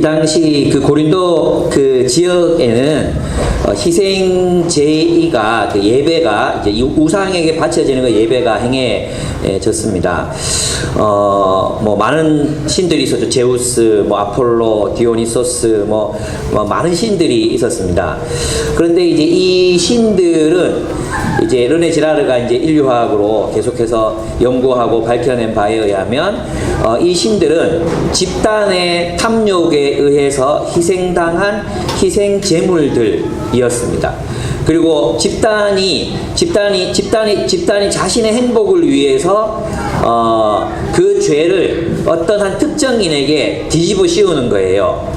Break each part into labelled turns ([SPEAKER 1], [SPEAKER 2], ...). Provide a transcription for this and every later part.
[SPEAKER 1] 이 당시 그 고린도 그 지역에는 희생 제의가 그 예배가 이제 우상에게 바쳐지는 그 예배가 행해졌습니다. 뭐 많은 신들이 있었죠. 제우스, 뭐 아폴로, 디오니소스, 뭐 많은 신들이 있었습니다. 그런데 이제 이 신들은 이제 르네 지라르가 이제 인류학으로 계속해서 연구하고 밝혀낸 바에 의하면 이 신들은 집단의 탐욕에 의해서 희생당한 희생 제물들이었습니다. 그리고 집단이 자신의 행복을 위해서 그 죄를 어떤 한 특정인에게 뒤집어 씌우는 거예요.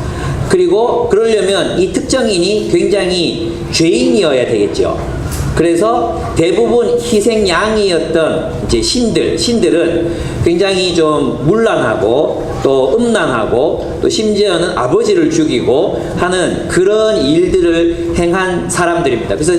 [SPEAKER 1] 그리고 그러려면 이 특정인이 굉장히 죄인이어야 되겠죠. 그래서 대부분 희생양이었던 이제 신들은 굉장히 좀 문란하고 또 음란하고 또 심지어는 아버지를 죽이고 하는 그런 일들을 행한 사람들입니다. 그래서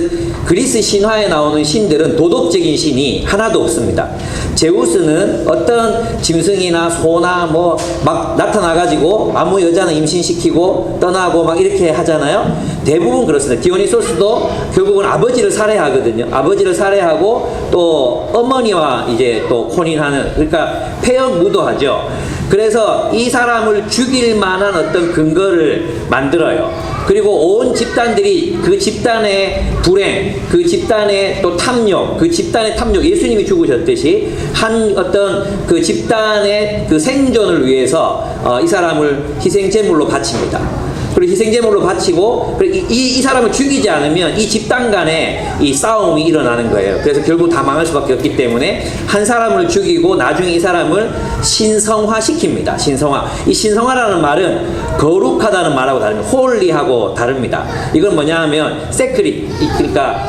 [SPEAKER 1] 그리스 신화에 나오는 신들은 도덕적인 신이 하나도 없습니다. 제우스는 어떤 짐승이나 소나 뭐 막 나타나가지고 아무 여자는 임신시키고 떠나고 막 이렇게 하잖아요. 대부분 그렇습니다. 디오니소스도 결국은 아버지를 살해하거든요. 아버지를 살해하고 또 어머니와 이제 또 혼인하는, 그러니까 폐역무도하죠. 그래서 이 사람을 죽일 만한 어떤 근거를 만들어요. 그리고 온 집단들이 그 집단의 불행, 그 집단의 또 탐욕, 그 집단의 탐욕, 예수님이 죽으셨듯이 한 어떤 그 집단의 그 생존을 위해서 이 사람을 희생제물로 바칩니다. 그리고 희생제물로 바치고 이 사람을 죽이지 않으면 이 집단 간에 이 싸움이 일어나는 거예요. 그래서 결국 다 망할 수밖에 없기 때문에 한 사람을 죽이고 나중에 이 사람을 신성화시킵니다. 신성화. 이 신성화라는 말은 거룩하다는 말하고 다릅니다. 홀리하고 다릅니다. 이건 뭐냐 하면 세크릿, 그러니까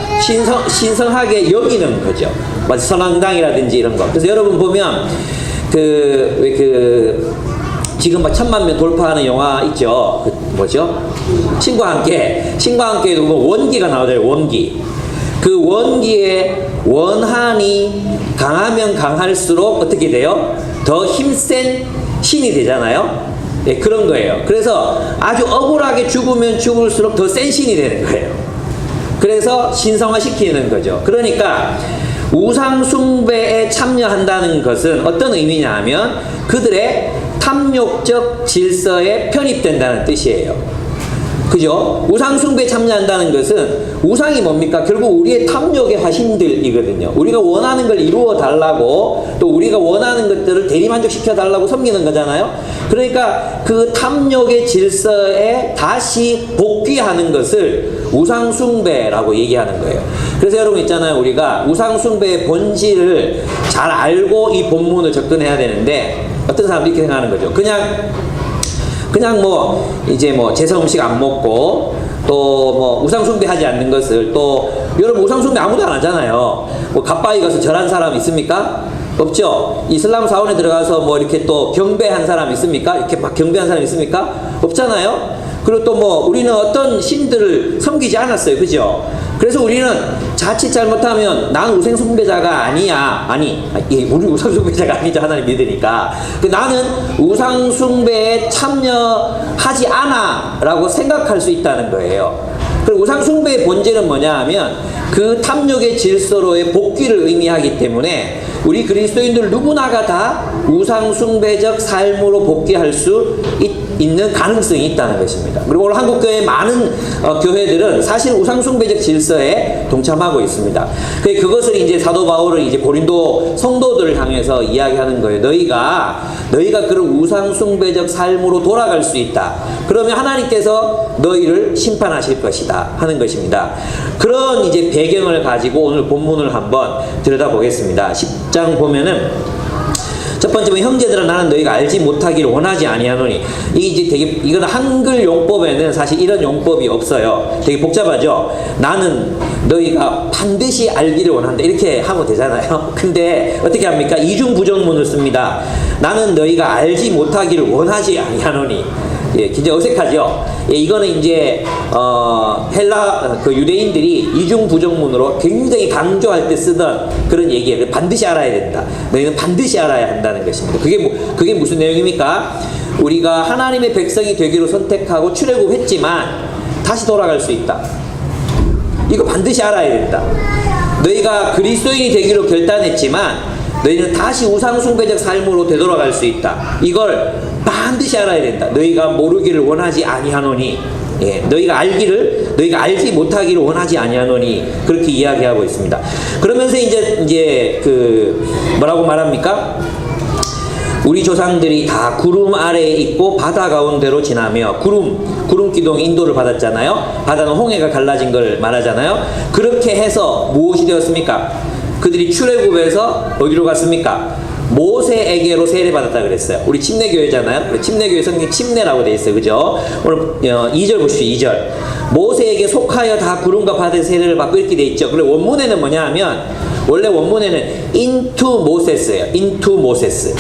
[SPEAKER 1] 신성하게 여기는 거죠. 선왕당이라든지 이런 거. 그래서 여러분 보면 지금 막 1000만 명 돌파하는 영화 있죠. 뭐죠? 신과 함께에도 보면 원기가 나오잖아요. 원기. 그 원기의 원한이 강하면 강할수록 어떻게 돼요? 더 힘센 신이 되잖아요. 네, 그런 거예요. 그래서 아주 억울하게 죽으면 죽을수록 더 센 신이 되는 거예요. 그래서 신성화시키는 거죠. 그러니까 우상숭배에 참여한다는 것은 어떤 의미냐 하면 그들의 탐욕적 질서에 편입된다는 뜻이에요. 그죠? 우상숭배에 참여한다는 것은 우상이 뭡니까? 결국 우리의 탐욕의 화신들이거든요. 우리가 원하는 걸 이루어 달라고 또 우리가 원하는 것들을 대리만족시켜 달라고 섬기는 거잖아요. 그러니까 그 탐욕의 질서에 다시 복귀하는 것을 우상숭배라고 얘기하는 거예요. 그래서 여러분 있잖아요. 우리가 우상숭배의 본질을 잘 알고 이 본문을 접근해야 되는데 어떤 사람들이 이렇게 생각하는 거죠. 그냥 뭐 이제 뭐 제사 음식 안 먹고 또 뭐 우상숭배하지 않는 것을, 또 여러분 우상숭배 아무도 안 하잖아요. 뭐 갓바위 가서 절한 사람 있습니까? 없죠. 이슬람 사원에 들어가서 뭐 이렇게 또 경배한 사람 있습니까? 이렇게 막 경배한 사람 있습니까? 없잖아요. 그리고 또 뭐 우리는 어떤 신들을 섬기지 않았어요. 그죠? 그래서 우리는 자칫 잘못하면 난 우상숭배자가 아니야. 우리 우상숭배자가 아니죠. 하나님 믿으니까. 나는 우상숭배에 참여하지 않아 라고 생각할 수 있다는 거예요. 그리고 우상숭배의 본질은 뭐냐 하면 그 탐욕의 질서로의 복귀를 의미하기 때문에 우리 그리스도인들 누구나가 다 우상숭배적 삶으로 복귀할 수 있는 가능성이 있다는 것입니다. 그리고 오늘 한국교회 많은 교회들은 사실 우상숭배적 질서에 동참하고 있습니다. 그것을 이제 사도 바울은 이제 고린도 성도들을 향해서 이야기하는 거예요. 너희가 그런 우상숭배적 삶으로 돌아갈 수 있다. 그러면 하나님께서 너희를 심판하실 것이다 하는 것입니다. 그런 이제 배경을 가지고 오늘 본문을 한번 들여다보겠습니다. 10장 보면은 첫 번째 보면 형제들아 나는 너희가 알지 못하기를 원하지 아니하노니, 이건 한글 용법에는 사실 이런 용법이 없어요. 되게 복잡하죠. 나는 너희가 반드시 알기를 원한다 이렇게 하면 되잖아요. 근데 어떻게 합니까? 이중 부정문을 씁니다. 나는 너희가 알지 못하기를 원하지 아니하노니. 예, 굉장히 어색하죠. 예, 이거는 이제 헬라 그 유대인들이 이중 부정문으로 굉장히 강조할 때 쓰던 그런 얘기예요. 반드시 알아야 된다. 너희는 반드시 알아야 한다는 것입니다. 그게 무슨 내용입니까? 우리가 하나님의 백성이 되기로 선택하고 출애굽했지만 다시 돌아갈 수 있다. 이거 반드시 알아야 된다. 너희가 그리스도인이 되기로 결단했지만 너희는 다시 우상숭배적 삶으로 되돌아갈 수 있다. 이걸 반드시 알아야 된다. 너희가 모르기를 원하지 아니하노니, 예, 너희가 알지 못하기를 원하지 아니하노니, 그렇게 이야기하고 있습니다. 그러면서 이제 뭐라고 말합니까? 우리 조상들이 다 구름 아래에 있고 바다 가운데로 지나며, 구름 기둥 인도를 받았잖아요. 바다는 홍해가 갈라진 걸 말하잖아요. 그렇게 해서 무엇이 되었습니까? 그들이 출애굽해서 어디로 갔습니까? 모세에게로 세례받았다 그랬어요. 우리 침례교회잖아요. 침례교회 성경 침례라고 돼 있어요. 그죠? 오늘 2절 보십시오. 2절. 모세에게 속하여 다 구름과 바다의 세례를 받고 이렇게 돼 있죠. 그리고 원문에는 뭐냐 하면, 원래 원문에는 into Moses예요. into Moses.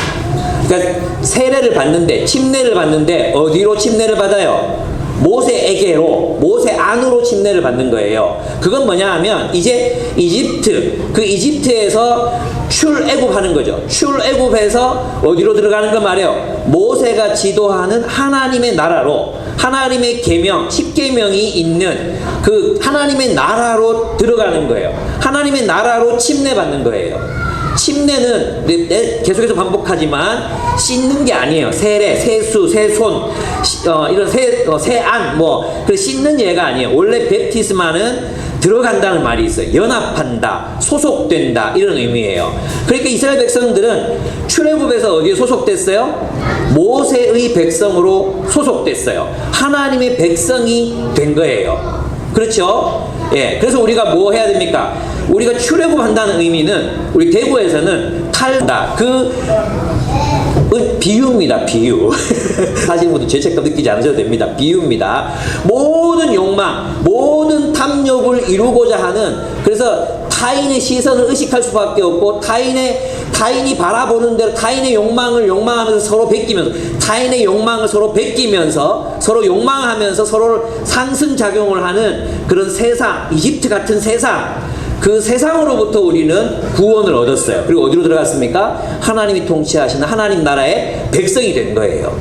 [SPEAKER 1] 그러니까 세례를 받는데, 침례를 받는데 어디로 침례를 받아요? 모세에게로, 모세 안으로 침례를 받는 거예요. 그건 뭐냐 하면 이제 이집트에서 출애굽하는 거죠. 출애굽해서 어디로 들어가는 거 말이에요? 모세가 지도하는 하나님의 나라로, 하나님의 계명, 10계명이 있는 그 하나님의 나라로 들어가는 거예요. 하나님의 나라로 침례받는 거예요. 침례는 계속해서 반복하지만 씻는 게 아니에요. 세례, 세수, 세손, 이런 세안, 그 씻는 예가 아니에요. 원래 베프티스마는 들어간다는 말이 있어요. 연합한다, 소속된다, 이런 의미예요. 그러니까 이스라엘 백성들은 출애굽에서 어디에 소속됐어요? 모세의 백성으로 소속됐어요. 하나님의 백성이 된 거예요. 그렇죠? 예. 그래서 우리가 뭐 해야 됩니까? 우리가 출애굽한다는 의미는 우리 대구에서는 탈다. 비유입니다. 비유. 사실 모두 죄책감 느끼지 않으셔도 됩니다. 비유입니다. 모든 욕망, 모든 탐욕을 이루고자 하는, 그래서 타인의 시선을 의식할 수밖에 없고, 타인이 바라보는 대로 타인의 욕망을 욕망하면서 서로 베끼면서, 타인의 욕망을 서로 베끼면서, 서로 욕망하면서 서로를 상승작용을 하는 그런 세상, 이집트 같은 세상, 그 세상으로부터 우리는 구원을 얻었어요. 그리고 어디로 들어갔습니까? 하나님이 통치하시는 하나님 나라의 백성이 된 거예요.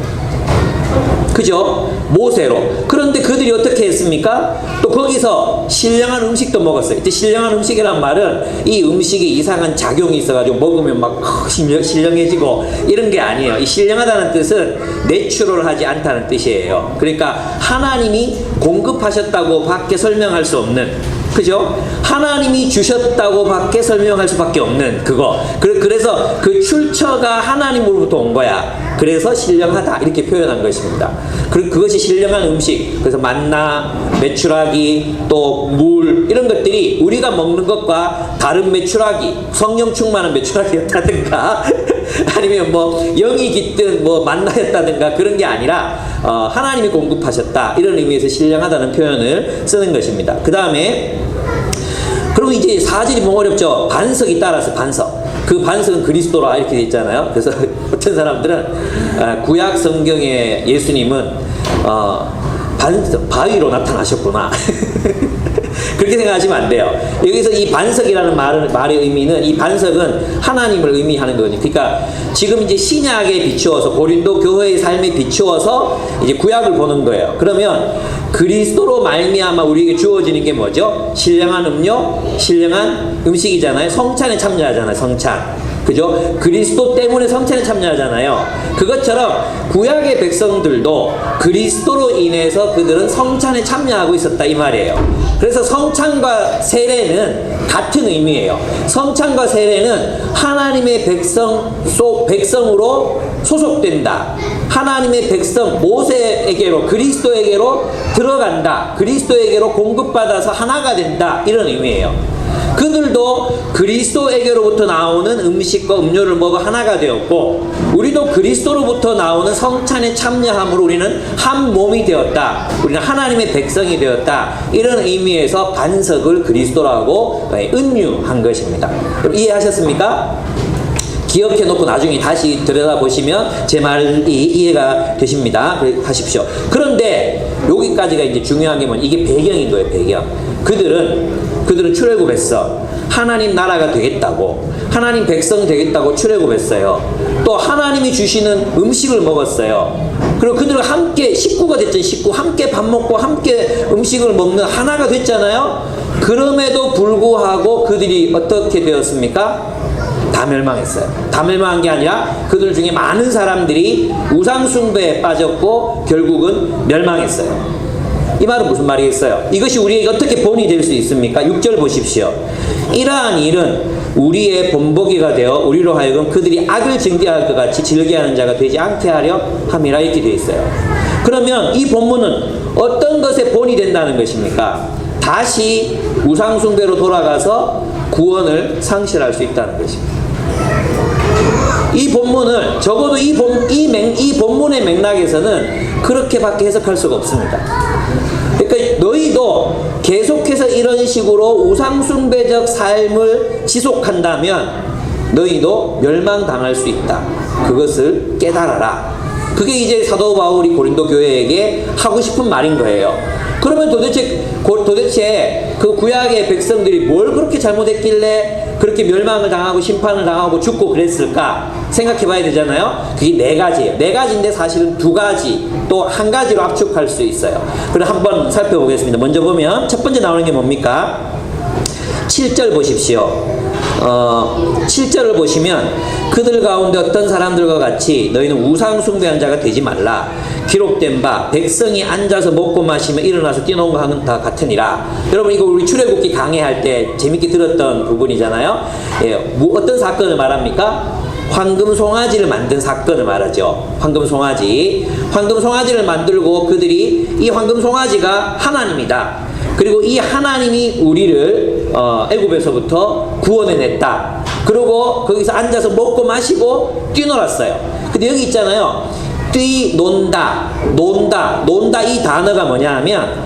[SPEAKER 1] 그죠? 모세로. 그런데 그들이 어떻게 했습니까? 또 거기서 신령한 음식도 먹었어요. 이제 신령한 음식이란 말은 이 음식이 이상한 작용이 있어가지고 먹으면 막 신령해지고 이런 게 아니에요. 이 신령하다는 뜻은 내추럴하지 않다는 뜻이에요. 그러니까 하나님이 공급하셨다고 밖에 설명할 수 없는, 그죠? 하나님이 주셨다고 밖에 설명할 수밖에 없는 그거. 그래서 그 출처가 하나님으로부터 온 거야. 그래서 신령하다, 이렇게 표현한 것입니다. 그것이 신령한 음식. 그래서 만나, 메추라기, 또 물, 이런 것들이 우리가 먹는 것과 다른 메추라기, 성령 충만한 메추라기였다든가 아니면 영이 깃든 만나였다든가 그런 게 아니라 하나님이 공급하셨다, 이런 의미에서 신령하다는 표현을 쓰는 것입니다. 그 다음에 그리고 이제 4절이 뭐 어렵죠. 반석이 따라서 반석. 그 반석은 그리스도라, 이렇게 돼 있잖아요. 그래서 어떤 사람들은 구약 성경의 예수님은 바위로 나타나셨구나. 그렇게 생각하시면 안 돼요. 여기서 이 반석이라는 말의 의미는, 이 반석은 하나님을 의미하는 거거든요. 그러니까 지금 이제 신약에 비추어서, 고린도 교회의 삶에 비추어서 이제 구약을 보는 거예요. 그러면 그리스도로 말미암아 우리에게 주어지는 게 뭐죠? 신령한 음료, 신령한 음식이잖아요. 성찬에 참여하잖아요. 성찬. 그죠? 그리스도 때문에 성찬에 참여하잖아요. 그것처럼 구약의 백성들도 그리스도로 인해서 그들은 성찬에 참여하고 있었다, 이 말이에요. 그래서 성찬과 세례는 같은 의미예요. 성찬과 세례는 하나님의 백성으로 소속된다. 하나님의 백성, 모세에게로, 그리스도에게로 들어간다. 그리스도에게로 공급받아서 하나가 된다, 이런 의미예요. 그들도 그리스도에게로부터 나오는 음식과 음료를 먹어 하나가 되었고, 우리도 그리스도로부터 나오는 성찬에 참여함으로 우리는 한 몸이 되었다. 우리는 하나님의 백성이 되었다. 이런 의미에서 반석을 그리스도라고 은유한 것입니다. 여러분 이해하셨습니까? 기억해놓고 나중에 다시 들여다보시면 제 말이 이해가 되십니다. 하십시오. 그런데 여기까지가 이제 중요한 게 이게 배경인 거예요. 배경. 그들은 출애굽했어. 하나님 나라가 되겠다고, 하나님 백성 되겠다고 출애굽했어요. 또 하나님이 주시는 음식을 먹었어요. 그리고 그들과 함께 식구가 됐죠. 식구 함께 밥 먹고 함께 음식을 먹는 하나가 됐잖아요. 그럼에도 불구하고 그들이 어떻게 되었습니까? 다 멸망했어요. 다 멸망한 게 아니라 그들 중에 많은 사람들이 우상숭배에 빠졌고 결국은 멸망했어요. 이 말은 무슨 말이겠어요? 이것이 우리에게 어떻게 본이 될 수 있습니까? 6절 보십시오. 이러한 일은 우리의 본보기가 되어 우리로 하여금 그들이 악을 증개할 것 같이 즐겨하는 자가 되지 않게 하려 함이라 이렇게 되어 있어요. 그러면 이 본문은 어떤 것에 본이 된다는 것입니까? 다시 우상숭배로 돌아가서 구원을 상실할 수 있다는 것입니다. 이 본문을 적어도 이 본문의 맥락에서는 그렇게밖에 해석할 수가 없습니다. 그러니까 너희도 계속해서 이런 식으로 우상숭배적 삶을 지속한다면 너희도 멸망당할 수 있다. 그것을 깨달아라. 그게 이제 사도 바울이 고린도 교회에게 하고 싶은 말인 거예요. 그러면 도대체 그 구약의 백성들이 뭘 그렇게 잘못했길래 그렇게 멸망을 당하고 심판을 당하고 죽고 그랬을까 생각해 봐야 되잖아요. 그게 네 가지예요. 네 가지인데 사실은 두 가지 또 한 가지로 압축할 수 있어요. 그럼 한번 살펴보겠습니다. 먼저 보면 첫 번째 나오는 게 뭡니까? 7절 보십시오. 7절을 보시면 그들 가운데 어떤 사람들과 같이 너희는 우상 숭배한 자가 되지 말라. 기록된 바 백성이 앉아서 먹고 마시며 일어나서 뛰노는 것은 다 같으니라. 여러분 이거 우리 출애굽기 강해할 때 재밌게 들었던 부분이잖아요. 예, 어떤 사건을 말합니까? 황금 송아지를 만든 사건을 말하죠. 황금 송아지를 만들고 그들이 이 황금 송아지가 하나님이다. 그리고 이 하나님이 우리를 애굽에서부터 구원해냈다. 그리고 거기서 앉아서 먹고 마시고 뛰놀았어요. 근데 여기 있잖아요. 뛰논다 이 단어가 뭐냐 하면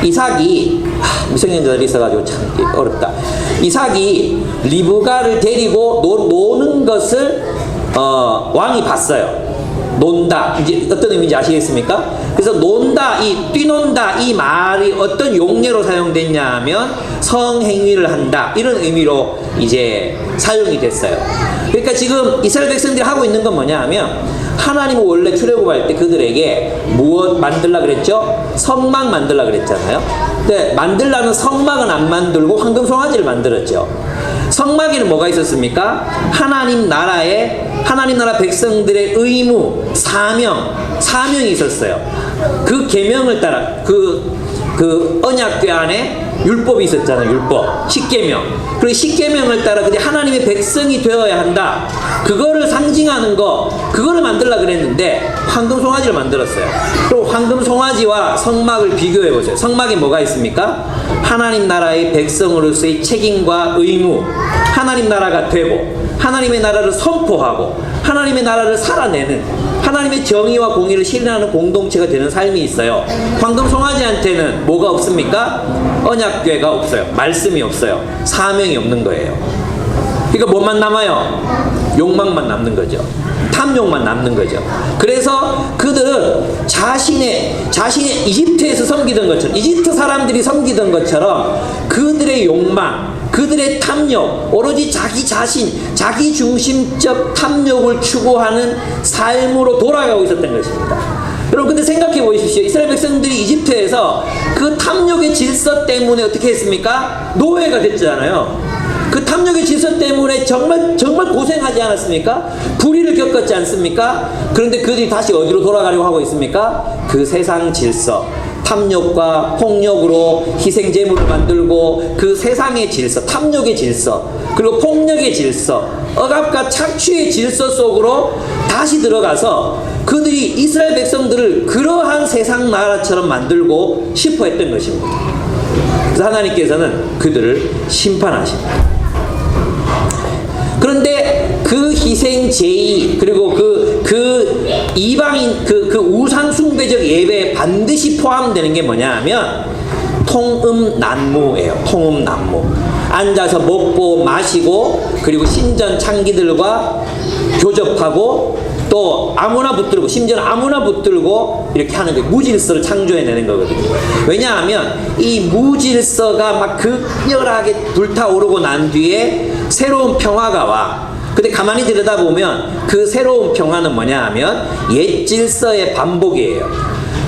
[SPEAKER 1] 이삭이 미성년자들이 있어가지고 참 어렵다. 이삭이 리브가를 데리고 노는 것을 왕이 봤어요. 논다. 이제 어떤 의미인지 아시겠습니까? 그래서 뛰논다 이 말이 어떤 용례로 사용됐냐 하면 성행위를 한다. 이런 의미로 이제 사용이 됐어요. 그러니까 지금 이스라엘 백성들이 하고 있는 건 뭐냐 하면 하나님은 원래 출애굽할 때 그들에게 무엇 만들라 그랬죠? 성막 만들라 그랬잖아요. 근데 만들라는 성막은 안 만들고 황금 송아지를 만들었죠. 성막에는 뭐가 있었습니까? 하나님 나라 백성들의 의무, 사명이 있었어요. 그 계명을 따라 그 언약궤 안에 율법이 있었잖아요. 율법, 십계명. 그리고 십계명을 따라 그게 하나님의 백성이 되어야 한다. 그거를 상징하는 그거를 만들려고 그랬는데 황금 송아지를 만들었어요. 그리고 황금 송아지와 성막을 비교해 보세요. 성막에 뭐가 있습니까? 하나님 나라의 백성으로서의 책임과 의무, 하나님 나라가 되고 하나님의 나라를 선포하고 하나님의 나라를 살아내는 하나님의 정의와 공의를 실현하는 공동체가 되는 삶이 있어요. 황금 송아지한테는 뭐가 없습니까? 언약궤가 없어요. 말씀이 없어요. 사명이 없는 거예요. 그러니까 뭐만 남아요? 욕망만 남는 거죠. 탐욕만 남는 거죠. 그래서 그들은 자신의 이집트에서 섬기던 것처럼, 이집트 사람들이 섬기던 것처럼 그들의 욕망, 그들의 탐욕, 오로지 자기 중심적 탐욕을 추구하는 삶으로 돌아가고 있었던 것입니다. 여러분 근데 생각해 보십시오. 이스라엘 백성들이 이집트에서 그 탐욕의 질서 때문에 어떻게 했습니까? 노예가 됐잖아요. 그 탐욕의 질서 때문에 정말 고생하지 않았습니까? 불의를 겪었지 않습니까? 그런데 그들이 다시 어디로 돌아가려고 하고 있습니까? 그 세상 질서, 탐욕과 폭력으로 희생제물을 만들고 그 세상의 질서, 탐욕의 질서, 그리고 폭력의 질서, 억압과 착취의 질서 속으로 다시 들어가서 그들이 이스라엘 백성들을 그러한 세상 나라처럼 만들고 싶어 했던 것입니다. 그래서 하나님께서는 그들을 심판하십니다. 그런데 그 희생 제의 그리고 그 이방인 그 우상 숭배적 예배에 반드시 포함되는 게 뭐냐 하면 통음난무예요. 통음난무. 앉아서 먹고 마시고 그리고 신전 창기들과 교접하고 또 아무나 붙들고 심지어는 아무나 붙들고 이렇게 하는 게 무질서를 창조해내는 거거든요. 왜냐하면 이 무질서가 막 극렬하게 불타오르고 난 뒤에 새로운 평화가 와. 근데 가만히 들여다보면 그 새로운 평화는 뭐냐 하면 옛 질서의 반복이에요.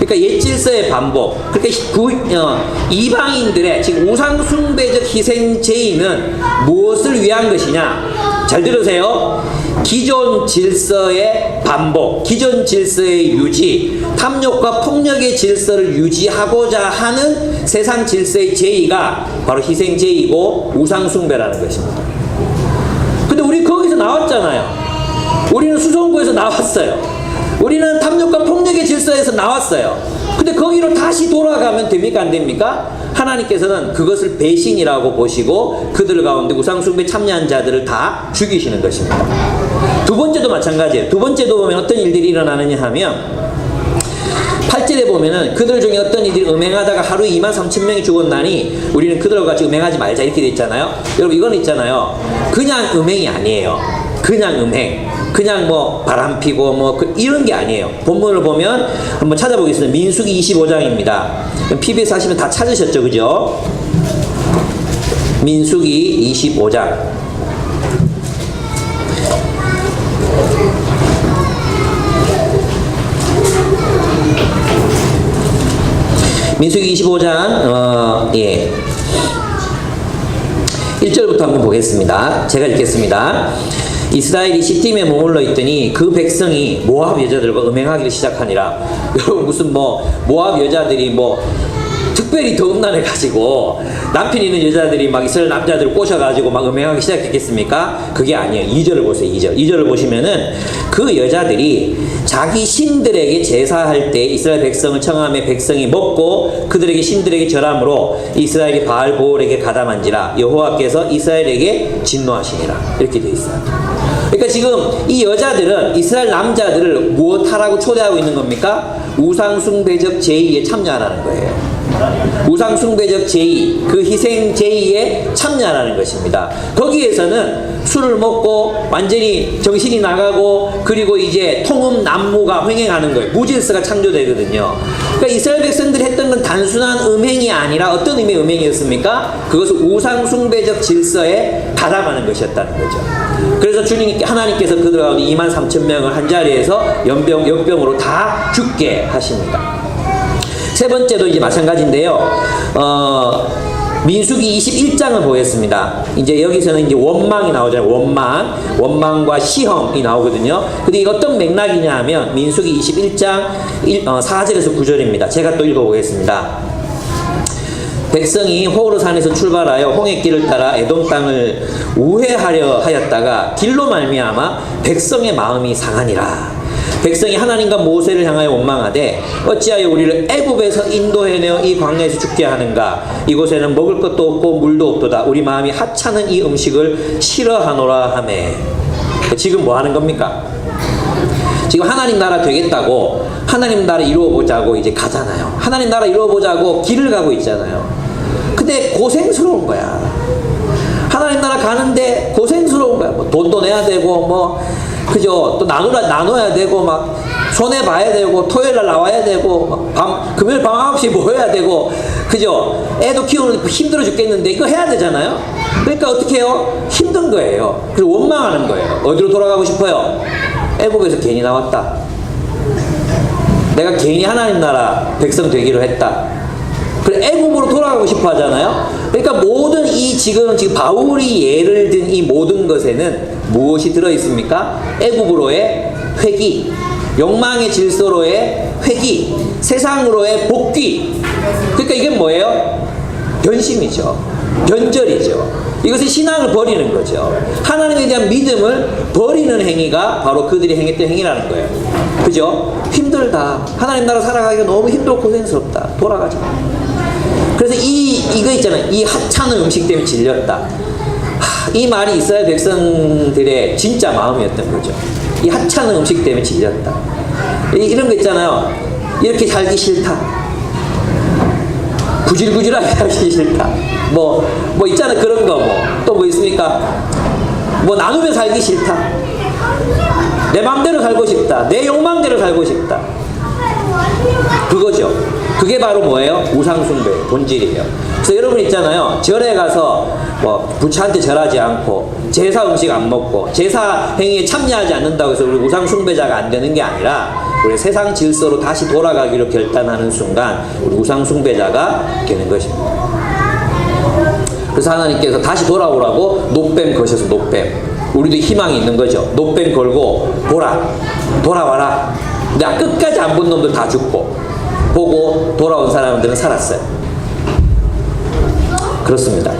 [SPEAKER 1] 그러니까 옛 질서의 반복. 그러니까 이방인들의 지금 우상숭배적 희생제의는 무엇을 위한 것이냐? 잘 들으세요. 기존 질서의 반복, 기존 질서의 유지, 탐욕과 폭력의 질서를 유지하고자 하는 세상 질서의 제의가 바로 희생제의고 우상숭배라는 것입니다. 근데 우리 거기서 나왔잖아요. 우리는 수송구에서 나왔어요. 우리는 탐욕과 폭력의 질서에서 나왔어요. 근데 거기로 다시 돌아가면 됩니까? 안 됩니까? 하나님께서는 그것을 배신이라고 보시고 그들 가운데 우상숭배 참여한 자들을 다 죽이시는 것입니다. 두 번째도 마찬가지예요. 두 번째도 보면 어떤 일들이 일어나느냐 하면 8절에 보면은 그들 중에 어떤 이들이 음행하다가 하루에 23,000명이 죽었나니 우리는 그들과 같이 음행하지 말자 이렇게 돼 있잖아요. 여러분 이건 있잖아요. 그냥 음행이 아니에요. 그냥 음행. 그냥 뭐 바람 피고 뭐 이런 게 아니에요. 본문을 보면 한번 찾아보겠습니다. 민수기 25장입니다. PBS 하시면 다 찾으셨죠, 그죠? 민수기 25장. 민수기 25장 1절부터 한번 보겠습니다. 제가 읽겠습니다. 이스라엘이 시팀에 머물러 있더니 그 백성이 모압 여자들과 음행하기를 시작하니라. 여러분 무슨 모압 여자들이 특별히 더 음란해가지고 남편 있는 여자들이 막 이스라엘 남자들을 꼬셔가지고 막 음행하기 시작했겠습니까? 그게 아니에요. 2절을 보세요. 2절을 보시면은 그 여자들이 자기 신들에게 제사할 때 이스라엘 백성을 청함에 백성이 먹고 그들에게 신들에게 절함으로 이스라엘이 바알보올에게 가담한지라 여호와께서 이스라엘에게 진노하시니라. 이렇게 되어 있어요. 그러니까 지금 이 여자들은 이스라엘 남자들을 무엇하라고 초대하고 있는 겁니까? 우상숭배적 제의에 참여하라는 거예요. 우상숭배적 제의, 그 희생 제의에 참여하라는 것입니다. 거기에서는 술을 먹고 완전히 정신이 나가고 그리고 이제 통음난무가 횡행하는 거예요. 무질서가 창조되거든요. 그러니까 이스라엘 백성들이 했던 건 단순한 음행이 아니라 어떤 의미의 음행이었습니까? 그것은 우상숭배적 질서에 가담하는 것이었다는 거죠. 그래서 하나님께서 그들 가운데 23,000명을 한 자리에서 역병으로 다 죽게 하십니다. 세 번째도 이제 마찬가지인데요. 민수기 21장을 보겠습니다. 이제 여기서는 이제 원망이 나오잖아요. 원망과 시험이 나오거든요. 근데 이게 어떤 맥락이냐 하면 민수기 21장 4절에서 9절입니다. 제가 또 읽어보겠습니다. 백성이 호르산에서 출발하여 홍해길을 따라 에돔 땅을 우회하려 하였다가 길로 말미암아 백성의 마음이 상하니라. 백성이 하나님과 모세를 향하여 원망하되 어찌하여 우리를 애굽에서 인도해내어 이 광야에서 죽게 하는가. 이곳에는 먹을 것도 없고 물도 없도다. 우리 마음이 하찮은 이 음식을 싫어하노라 하매. 지금 뭐 하는 겁니까? 지금 하나님 나라 되겠다고 하나님 나라 이루어보자고 이제 가잖아요. 하나님 나라 이루어보자고 길을 가고 있잖아요. 근데 고생스러운 거야. 하나님 나라 가는데 고생스러운 거야. 돈도 내야 되고 그죠? 또 나눠야 되고 손해 봐야 되고 토요일 날 나와야 되고 금요일 밤 9시 모여야 되고 그죠? 애도 키우는 힘들어 죽겠는데 이거 해야 되잖아요. 그러니까 어떻게 해요? 힘든 거예요. 그리고 원망하는 거예요. 어디로 돌아가고 싶어요? 애굽에서 괜히 나왔다. 내가 괜히 하나님 나라 백성 되기로 했다. 그래 애굽으로 돌아가고 싶어 하잖아요. 그러니까 모든 지금 바울이 예를 든 이 모든 것에는 무엇이 들어 있습니까? 애굽으로의 회귀, 욕망의 질서로의 회귀, 세상으로의 복귀. 그러니까 이게 뭐예요? 변심이죠. 변절이죠. 이것은 신앙을 버리는 거죠. 하나님에 대한 믿음을 버리는 행위가 바로 그들이 행했던 행위라는 거예요. 그죠? 힘들다. 하나님 나라 살아가기가 너무 힘들고 고생스럽다. 돌아가자. 그래서 이거 있잖아요. 이 하찮은 음식 때문에 질렸다. 이 말이 이스라엘 백성들의 진짜 마음이었던 거죠. 이 하찮은 음식 때문에 질렸다. 이런 거 있잖아요. 이렇게 살기 싫다. 구질구질하게 살기 싫다. 있잖아. 그런 거 또 뭐 있습니까? 나누면 살기 싫다. 내 맘대로 살고 싶다. 내 욕망대로 살고 싶다. 그거죠. 그게 바로 뭐예요? 우상숭배의 본질이에요. 그래서 여러분 있잖아요. 절에 가서 뭐 부처한테 절하지 않고 제사 음식 안 먹고 제사 행위에 참여하지 않는다고 해서 우리 우상숭배자가 안 되는 게 아니라 우리 세상 질서로 다시 돌아가기로 결단하는 순간 우리 우상숭배자가 되는 것입니다. 그래서 하나님께서 다시 돌아오라고 노뱀 거셔서 노뱀. 우리도 희망이 있는 거죠. 노뱀 걸고 돌아와라. 근데 끝까지 안 본 놈들 다 죽고 보고 돌아온 사람들은 살았어요. 그렇습니다.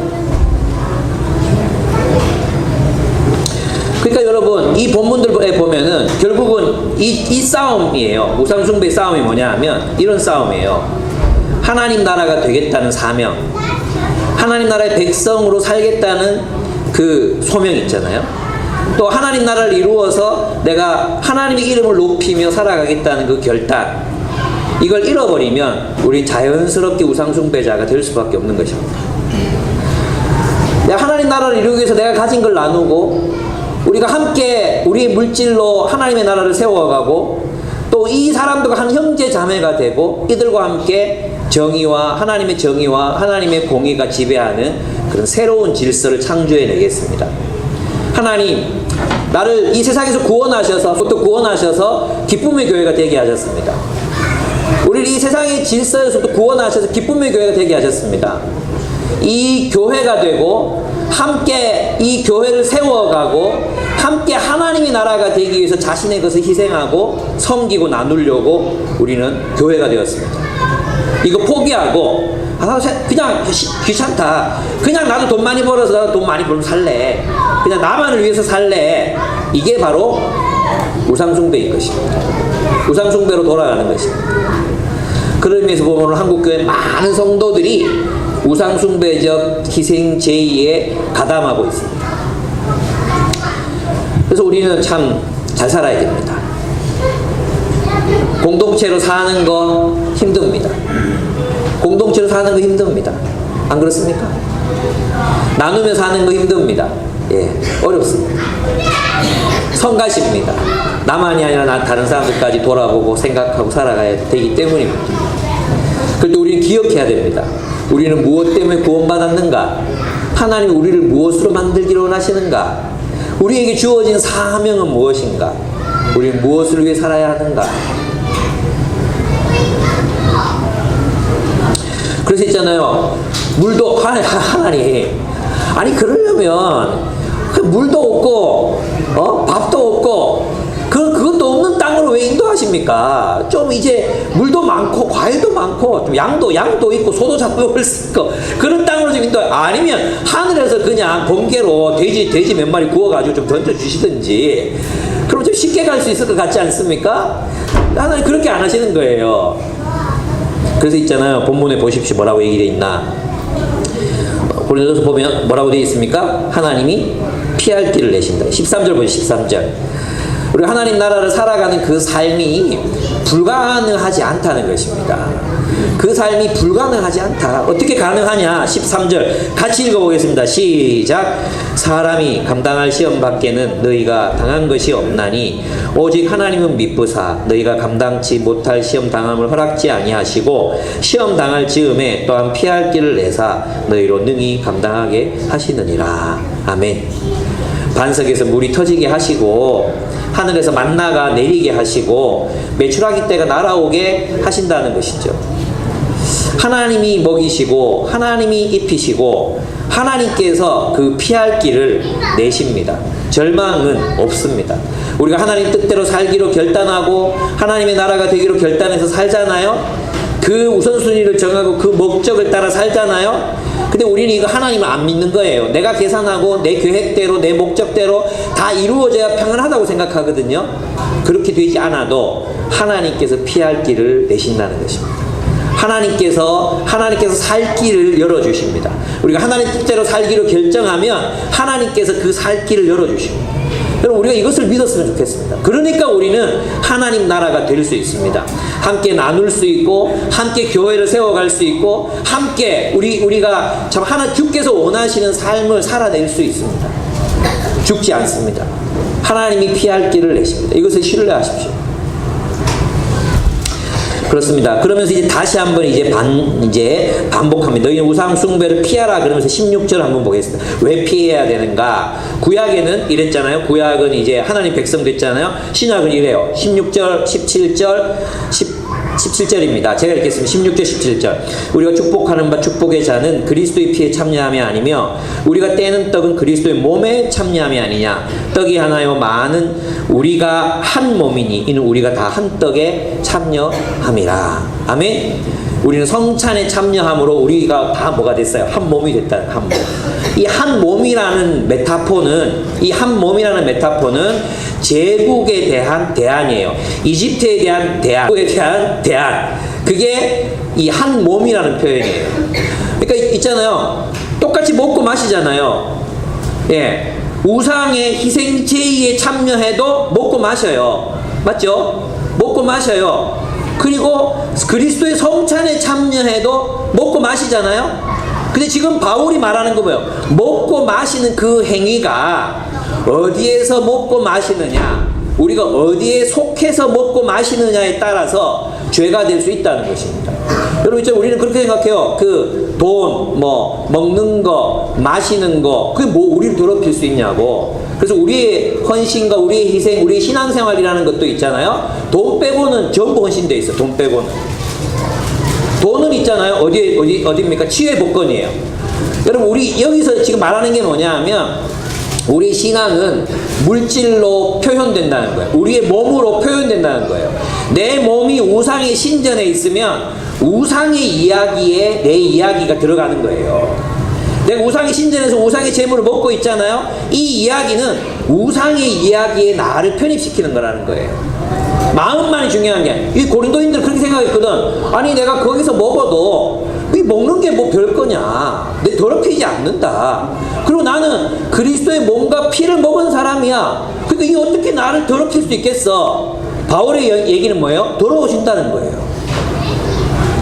[SPEAKER 1] 그러니까 여러분 이 본문들에 보면은 결국은 이 싸움이에요. 우상숭배 싸움이 뭐냐 하면 이런 싸움이에요. 하나님 나라가 되겠다는 사명, 하나님 나라의 백성으로 살겠다는 그 소명 있잖아요. 또 하나님 나라를 이루어서 내가 하나님의 이름을 높이며 살아가겠다는 그 결단, 이걸 잃어버리면 우리 자연스럽게 우상숭배자가 될 수밖에 없는 것입니다. 하나님 나라를 이루기 위해서 내가 가진 걸 나누고 우리가 함께 우리의 물질로 하나님의 나라를 세워가고 또 이 사람들과 한 형제 자매가 되고 이들과 함께 정의와 하나님의 공의가 지배하는 그런 새로운 질서를 창조해 내겠습니다. 하나님 나를 이 세상에서 구원하셔서 기쁨의 교회가 되게 하셨습니다. 우리를 이 세상의 질서에서도 구원하셔서 기쁨의 교회가 되게 하셨습니다. 이 교회가 되고 함께 이 교회를 세워가고 함께 하나님의 나라가 되기 위해서 자신의 것을 희생하고 섬기고 나누려고 우리는 교회가 되었습니다. 이거 포기하고 그냥 귀찮다. 그냥 나도 돈 많이 벌어서 돈 많이 벌면 살래. 그냥 나만을 위해서 살래. 이게 바로 우상숭배인 것입니다. 우상숭배로 돌아가는 것입니다. 그런 의미에서 보면 오늘 한국교회 많은 성도들이 우상숭배적 희생제의에 가담하고 있습니다. 그래서 우리는 참 잘 살아야 됩니다. 공동체로 사는 거 힘듭니다. 공동체로 사는 거 힘듭니다. 안 그렇습니까? 나누며 사는 거 힘듭니다. 예, 어렵습니다. 성가십니다. 나만이 아니라 다른 사람들까지 돌아보고 생각하고 살아가야 되기 때문입니다. 그런데 우리는 기억해야 됩니다. 우리는 무엇 때문에 구원받았는가? 하나님이 우리를 무엇으로 만들기를 원하시는가? 우리에게 주어진 사명은 무엇인가? 우리는 무엇을 위해 살아야 하는가? 그래서 있잖아요. 물도 하나님 아니 그러려면 물도 없고 밥도 없고 그것도 없는 땅으로 왜 인도하십니까? 좀 이제 물도 많고 과일도 많고 좀 양도 있고 소도 잡을 수 있고 그런 땅으로 좀 인도. 아니면 하늘에서 그냥 번개로 돼지 몇 마리 구워가지고 좀 던져 주시든지 그럼 좀 쉽게 갈 수 있을 것 같지 않습니까? 하나님 그렇게 안 하시는 거예요. 그래서 있잖아요. 본문에 보십시오. 뭐라고 얘기되어 있나? 고린도서 보면 뭐라고 되어 있습니까? 하나님이 피할 길을 내신다. 13절 보시죠. 13절. 우리가 하나님 나라를 살아가는 그 삶이 불가능하지 않다는 것입니다. 그 삶이 불가능하지 않다. 어떻게 가능하냐? 13절 같이 읽어보겠습니다. 시작. 사람이 감당할 시험 밖에는 너희가 당한 것이 없나니 오직 하나님은 미쁘사 너희가 감당치 못할 시험 당함을 허락지 아니하시고 시험 당할 즈음에 또한 피할 길을 내사 너희로 능히 감당하게 하시느니라. 아멘. 반석에서 물이 터지게 하시고 하늘에서 만나가 내리게 하시고 메추라기 때가 날아오게 하신다는 것이죠. 하나님이 먹이시고 하나님이 입히시고 하나님께서 그 피할 길을 내십니다. 절망은 없습니다. 우리가 하나님 뜻대로 살기로 결단하고 하나님의 나라가 되기로 결단해서 살잖아요. 그 우선순위를 정하고 그 목적을 따라 살잖아요. 근데 우리는 이거 하나님을 안 믿는 거예요. 내가 계산하고 내 계획대로 내 목적대로 다 이루어져야 평안하다고 생각하거든요. 그렇게 되지 않아도 하나님께서 피할 길을 내신다는 것입니다. 하나님께서 살 길을 열어주십니다. 우리가 하나님 뜻대로 살기로 결정하면 하나님께서 그 살 길을 열어주십니다. 여러분 우리가 이것을 믿었으면 좋겠습니다. 그러니까 우리는 하나님 나라가 될 수 있습니다. 함께 나눌 수 있고 함께 교회를 세워갈 수 있고 함께 우리가 참 주께서 원하시는 삶을 살아낼 수 있습니다. 죽지 않습니다. 하나님이 피할 길을 내십니다. 이것을 신뢰하십시오. 그렇습니다. 그러면서 이제 다시 한번 이제 반복합니다. 너희는 우상 숭배를 피하라 그러면서 16절 한번 보겠습니다. 왜 피해야 되는가? 구약에는 이랬잖아요. 구약은 이제 하나님 백성 됐잖아요. 신약은 이래요. 16절, 17절, 17절입니다. 제가 읽겠습니다. 16절, 17절. 우리가 축복하는 바 축복의 자는 그리스도의 피에 참여함이 아니며 우리가 떼는 떡은 그리스도의 몸에 참여함이 아니냐. 떡이 하나요 많은 우리가 한 몸이니 이는 우리가 다 한 떡에 참여함이라. 아멘. 우리는 성찬에 참여함으로 우리가 다 뭐가 됐어요? 한 몸이 됐다는 한 몸. 이 한 몸이라는 메타포는 제국에 대한 대안이에요. 이집트에 대한 대안, 국에 대한 대안. 그게 이 한 몸이라는 표현이에요. 그러니까 있잖아요. 똑같이 먹고 마시잖아요. 예. 우상의 희생 제의에 참여해도 먹고 마셔요. 맞죠? 먹고 마셔요. 그리고 그리스도의 성찬에 참여해도 먹고 마시잖아요. 근데 지금 바울이 말하는 거 뭐예요? 먹고 마시는 그 행위가 어디에서 먹고 마시느냐, 우리가 어디에 속해서 먹고 마시느냐에 따라서 죄가 될 수 있다는 것입니다. 여러분, 이제 우리는 그렇게 생각해요. 그 돈, 뭐 먹는 거, 마시는 거, 그게 뭐 우리를 더럽힐 수 있냐고. 그래서 우리의 헌신과 우리의 희생, 우리의 신앙생활이라는 것도 있잖아요. 돈 빼고는 전부 헌신돼 있어. 돈 빼고는. 돈은 있잖아요. 어디입니까? 치유의 복권이에요. 여러분, 우리 여기서 지금 말하는 게 뭐냐 하면, 우리 신앙은 물질로 표현된다는 거예요. 우리의 몸으로 표현된다는 거예요. 내 몸이 우상의 신전에 있으면 우상의 이야기에 내 이야기가 들어가는 거예요. 내가 우상의 신전에서 우상의 재물을 먹고 있잖아요. 이 이야기는 우상의 이야기에 나를 편입시키는 거라는 거예요. 마음만이 중요한 게 아니에요. 이 고린도인들 그렇게 생각했거든. 아니, 내가 거기서 먹어도 이 먹는 게 뭐 별거냐. 내 더럽히지 않는다. 그리고 나는 그리스도의 몸과 피를 먹은 사람이야. 그러니까 이게 어떻게 나를 더럽힐 수 있겠어? 바울의 얘기는 뭐예요? 더러워진다는 거예요.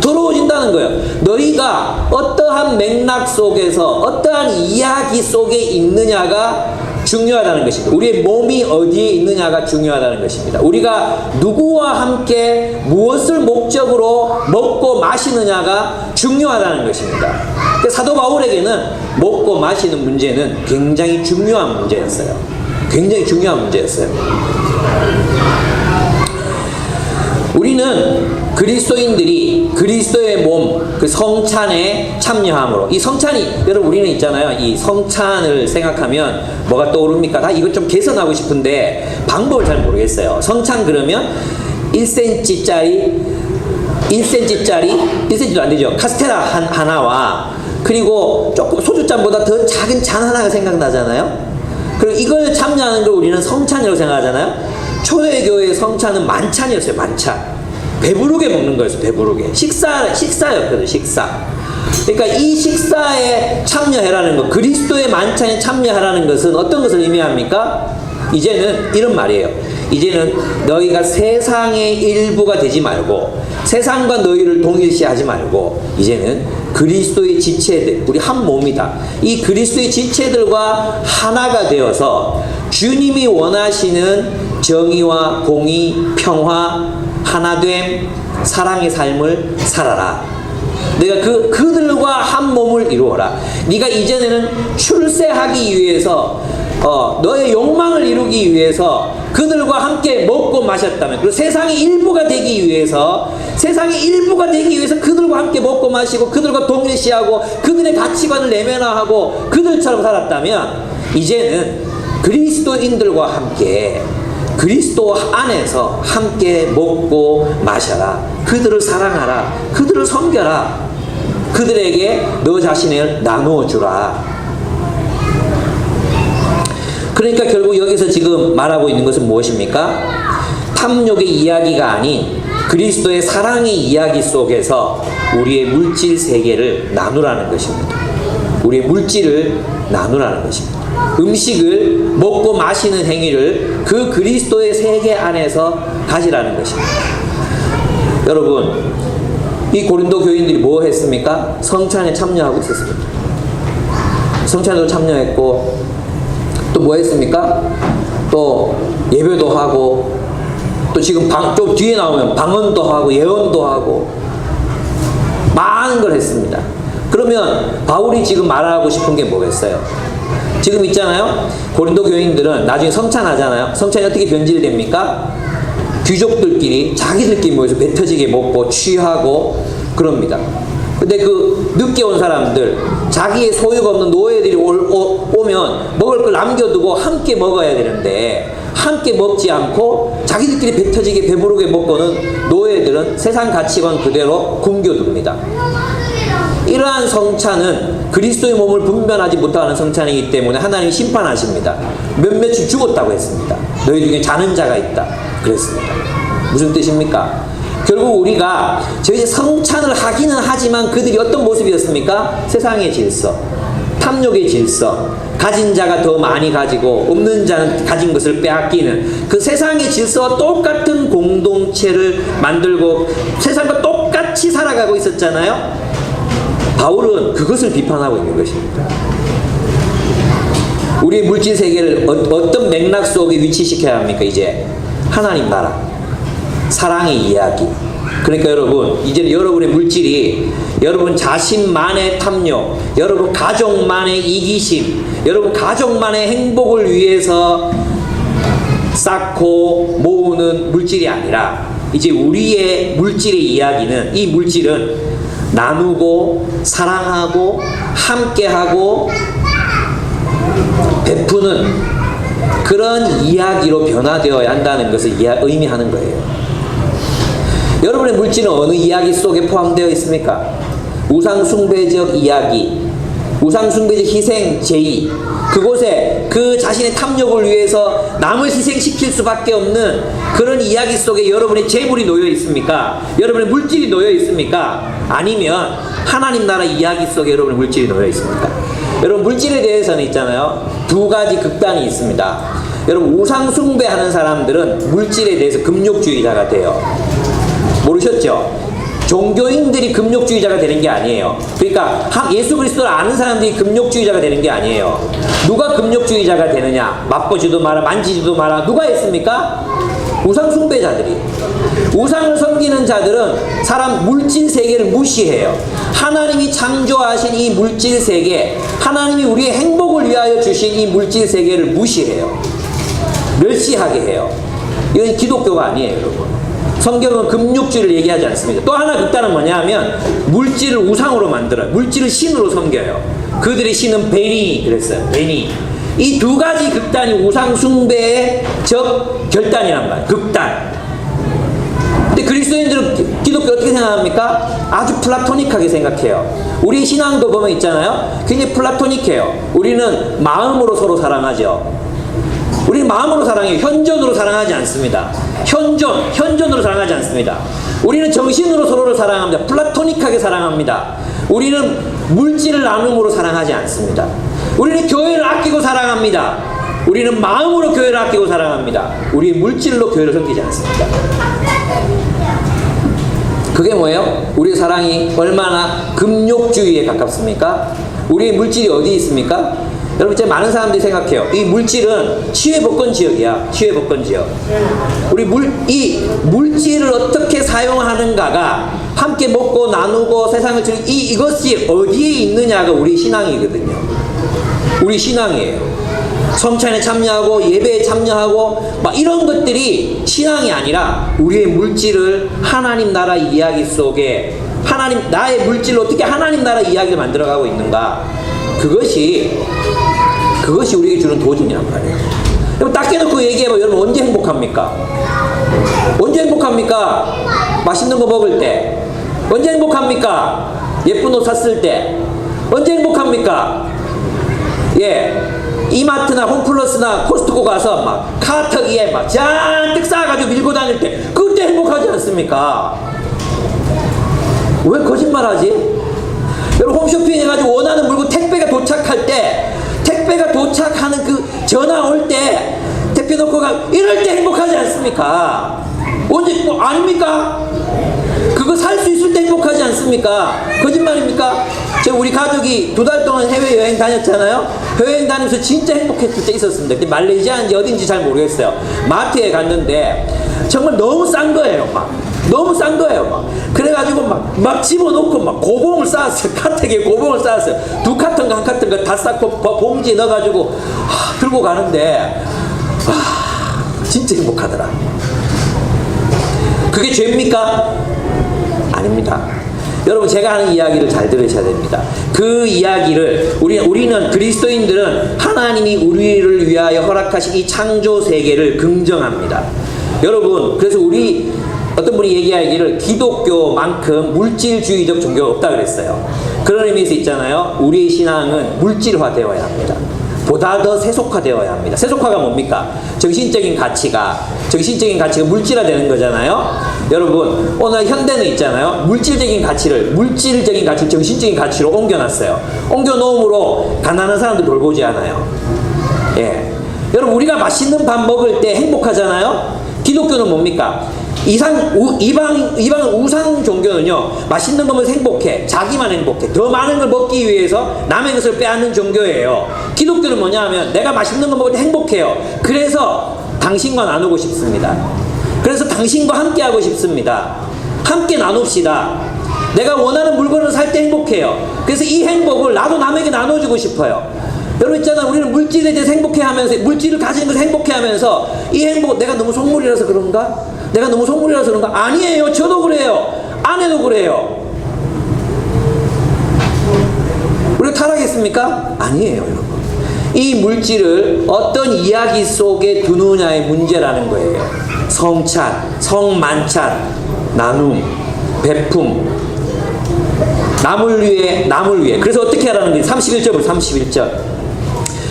[SPEAKER 1] 더러워진다는 거예요. 너희가 어떠한 맥락 속에서, 어떠한 이야기 속에 있느냐가 중요하다는 것입니다. 우리의 몸이 어디에 있느냐가 중요하다는 것입니다. 우리가 누구와 함께 무엇을 목적으로 먹고 마시느냐가 중요하다는 것입니다. 사도 바울에게는 먹고 마시는 문제는 굉장히 중요한 문제였어요. 굉장히 중요한 문제였어요. 우리는 그리스도인들이 그리스도의 몸, 그 성찬에 참여함으로, 이 성찬이, 여러분, 우리는 있잖아요. 이 성찬을 생각하면 뭐가 떠오릅니까? 다 이것 좀 개선하고 싶은데 방법을 잘 모르겠어요. 성찬 그러면 1cm짜리 1cm도 안 되죠. 카스테라 하나와, 그리고 조금 소주잔보다 더 작은 잔 하나가 생각나잖아요. 그리고 이걸 참여하는 걸 우리는 성찬이라고 생각하잖아요. 초대교회의 성찬은 만찬이었어요. 만찬. 배부르게 먹는 거였어요. 배부르게. 식사였거든요. 식사. 그러니까 이 식사에 참여해라는 것, 그리스도의 만찬에 참여하라는 것은 어떤 것을 의미합니까? 이제는 이런 말이에요. 이제는 너희가 세상의 일부가 되지 말고, 세상과 너희를 동일시하지 말고, 이제는 그리스도의 지체들, 우리 한 몸이다. 이 그리스도의 지체들과 하나가 되어서 주님이 원하시는 정의와 공의, 평화, 하나됨, 사랑의 삶을 살아라. 내가 그들과 한 몸을 이루어라. 네가 이전에는 출세하기 위해서, 너의 욕망을 이루기 위해서 그들과 함께 먹고 마셨다면, 그리고 세상의 일부가 되기 위해서 그들과 함께 먹고 마시고 그들과 동일시하고 그들의 가치관을 내면화하고 그들처럼 살았다면, 이제는 그리스도인들과 함께, 그리스도 안에서 함께 먹고 마셔라. 그들을 사랑하라. 그들을 섬겨라. 그들에게 너 자신을 나누어 주라. 그러니까 결국 여기서 지금 말하고 있는 것은 무엇입니까? 탐욕의 이야기가 아닌 그리스도의 사랑의 이야기 속에서 우리의 물질 세계를 나누라는 것입니다. 우리의 물질을 나누라는 것입니다. 음식을 먹고 마시는 행위를 그 그리스도의 세계 안에서 가지라는 것입니다. 여러분, 이 고린도 교인들이 뭐 했습니까? 성찬에 참여하고 있었습니다. 성찬에도 참여했고, 또 뭐 했습니까? 또 예배도 하고, 또 또 지금 좀 뒤에 나오면 방언도 하고 예언도 하고 많은 걸 했습니다. 그러면 바울이 지금 말하고 싶은 게 뭐겠어요? 지금 있잖아요. 고린도 교인들은 나중에 성찬하잖아요. 성찬이 어떻게 변질됩니까? 귀족들끼리 자기들끼리 모여서 배 터지게 먹고 취하고 그럽니다. 근데 그 늦게 온 사람들, 자기의 소유가 없는 노예들이 오면 먹을 걸 남겨두고 함께 먹어야 되는데 함께 먹지 않고 자기들끼리 배 터지게 배부르게 먹고는 노예들은 세상 가치관 그대로 굶겨둡니다. 이러한 성찬은 그리스도의 몸을 분별하지 못하는 성찬이기 때문에 하나님이 심판하십니다. 몇몇이 죽었다고 했습니다. 너희 중에 자는 자가 있다 그랬습니다. 무슨 뜻입니까? 결국 우리가 저희 성찬을 하기는 하지만 그들이 어떤 모습이었습니까? 세상의 질서, 탐욕의 질서, 가진 자가 더 많이 가지고 없는 자는 가진 것을 빼앗기는 그 세상의 질서와 똑같은 공동체를 만들고 세상과 똑같이 살아가고 있었잖아요. 바울은 그것을 비판하고 있는 것입니다. 우리의 물질 세계를 어떤 맥락 속에 위치시켜야 합니까? 이제 하나님 나라, 사랑의 이야기. 그러니까 여러분, 이제는 여러분의 물질이 여러분 자신만의 탐욕, 여러분 가족만의 이기심, 여러분 가족만의 행복을 위해서 쌓고 모으는 물질이 아니라 이제 우리의 물질의 이야기는, 이 물질은 나누고 사랑하고 함께하고 베푸는 그런 이야기로 변화되어야 한다는 것을 의미하는 거예요. 여러분의 물질은 어느 이야기 속에 포함되어 있습니까? 우상숭배적 이야기, 우상숭배적 희생 제의, 그곳에 그 자신의 탐욕을 위해서 남을 희생시킬 수밖에 없는 그런 이야기 속에 여러분의 재물이 놓여 있습니까? 여러분의 물질이 놓여 있습니까? 아니면 하나님 나라 이야기 속에 여러분의 물질이 놓여 있습니까? 여러분, 물질에 대해서는 있잖아요, 두 가지 극단이 있습니다. 여러분, 우상숭배하는 사람들은 물질에 대해서 금욕주의자가 돼요. 모르셨죠? 종교인들이 금욕주의자가 되는 게 아니에요. 그러니까 예수 그리스도를 아는 사람들이 금욕주의자가 되는 게 아니에요. 누가 금욕주의자가 되느냐? 맛보지도 마라, 만지지도 마라. 누가 했습니까? 우상숭배자들이. 우상을 섬기는 자들은 사람 물질 세계를 무시해요. 하나님이 창조하신 이 물질 세계, 하나님이 우리의 행복을 위하여 주신 이 물질 세계를 무시해요. 멸시하게 해요. 이건 기독교가 아니에요, 여러분. 성경은 금욕주의를 얘기하지 않습니다. 또 하나 극단은 뭐냐면 물질을 우상으로 만들어요. 물질을 신으로 섬겨요. 그들의 신은 베니 그랬어요. 베니. 이 두 가지 극단이 우상 숭배의 적 결단이란 말이에요. 극단. 근데 그리스도인들은 기독교 어떻게 생각합니까? 아주 플라토닉하게 생각해요. 우리 신앙도 보면 있잖아요. 굉장히 플라토닉해요. 우리는 마음으로 서로 사랑하죠. 우리는 마음으로 사랑해요. 현존으로 사랑하지 않습니다. 현존으로 사랑하지 않습니다. 우리는 정신으로 서로를 사랑합니다. 플라토닉하게 사랑합니다. 우리는 물질을 나눔으로 사랑하지 않습니다. 우리는 교회를 아끼고 사랑합니다. 우리는 마음으로 교회를 아끼고 사랑합니다. 우리의 물질로 교회를 섬기지 않습니다. 그게 뭐예요? 우리의 사랑이 얼마나 금욕주의에 가깝습니까? 우리의 물질이 어디 있습니까? 여러분, 이제 많은 사람들이 생각해요. 이 물질은 치외복권 지역이야. 치외복권 지역. 이 물질을 어떻게 사용하는가가 함께 먹고 나누고 세상을 즐기는 이것이 어디에 있느냐가 우리 신앙이거든요. 우리 신앙이에요. 성찬에 참여하고 예배에 참여하고 막 이런 것들이 신앙이 아니라 우리의 물질을 하나님 나라 이야기 속에 나의 물질로 어떻게 하나님 나라 이야기를 만들어가고 있는가, 그것이 우리에게 주는 도전이란 말이에요. 여러분, 딱 깨놓고 얘기해봐. 여러분, 언제 행복합니까? 언제 행복합니까? 맛있는 거 먹을 때. 언제 행복합니까? 예쁜 옷 샀을 때. 언제 행복합니까? 예, 이마트나 홈플러스나 코스트코 가서 막 카터기에 막 잔뜩 싸가지고 밀고 다닐 때, 그때 행복하지 않습니까? 왜 거짓말하지? 여러분, 홈쇼핑 해가지고 원하는 물건 택배가 도착할 때, 택배가 도착하는 그 전화 올 때 택배 놓고 이럴 때 행복하지 않습니까? 언제 아닙니까? 그거 살 수 있을 때 행복하지 않습니까? 거짓말입니까? 우리 가족이 2달 동안 해외여행 다녔잖아요. 해외여행 다니면서 진짜 행복했을 때 있었습니다. 근데 말레이시아인지 어딘지 잘 모르겠어요. 마트에 갔는데 정말 너무 싼 거예요. 너무 싼 거예요. 그래가지고 막 집어넣고 고봉을 쌓았어요. 카트에 고봉을 쌓았어요. 2카턴, 1카턴 다 쌓고 봉지에 넣어가지고 들고 가는데 진짜 행복하더라. 그게 죄입니까? 아닙니다. 여러분, 제가 하는 이야기를 잘 들으셔야 됩니다. 그 이야기를 우리는 그리스도인들은 하나님이 우리를 위하여 허락하신 이 창조 세계를 긍정합니다. 여러분, 그래서 어떤 분이 얘기하기를 기독교만큼 물질주의적 종교가 없다 그랬어요. 그런 의미에서 있잖아요. 우리의 신앙은 물질화되어야 합니다. 보다 더 세속화되어야 합니다. 세속화가 뭡니까? 정신적인 가치가 물질화되는 거잖아요. 여러분, 오늘 현대는 있잖아요. 물질적인 가치를 정신적인 가치로 옮겨놨어요. 옮겨놓음으로 가난한 사람들 돌보지 않아요. 예. 여러분, 우리가 맛있는 밥 먹을 때 행복하잖아요. 기독교는 뭡니까? 이방 우상 종교는요, 맛있는 거 먹으면서 행복해. 자기만 행복해. 더 많은 걸 먹기 위해서 남의 것을 빼앗는 종교예요. 기독교는 뭐냐 하면 내가 맛있는 거 먹을 때 행복해요. 그래서 당신과 나누고 싶습니다. 그래서 당신과 함께 하고 싶습니다. 함께 나눕시다. 내가 원하는 물건을 살 때 행복해요. 그래서 이 행복을 나도 남에게 나눠주고 싶어요. 여러분 있잖아, 우리는 물질에 대해서 행복해하면서, 물질을 가지는 것을 행복해하면서 이 행복, 내가 너무 속물이라서 그런가? 아니에요. 저도 그래요. 아내도 그래요. 우리가 타락했습니까? 아니에요, 여러분. 이 물질을 어떤 이야기 속에 두느냐의 문제라는 거예요. 성찬, 성만찬, 나눔, 베품, 남을 위해. 그래서 어떻게 하라는 거예요?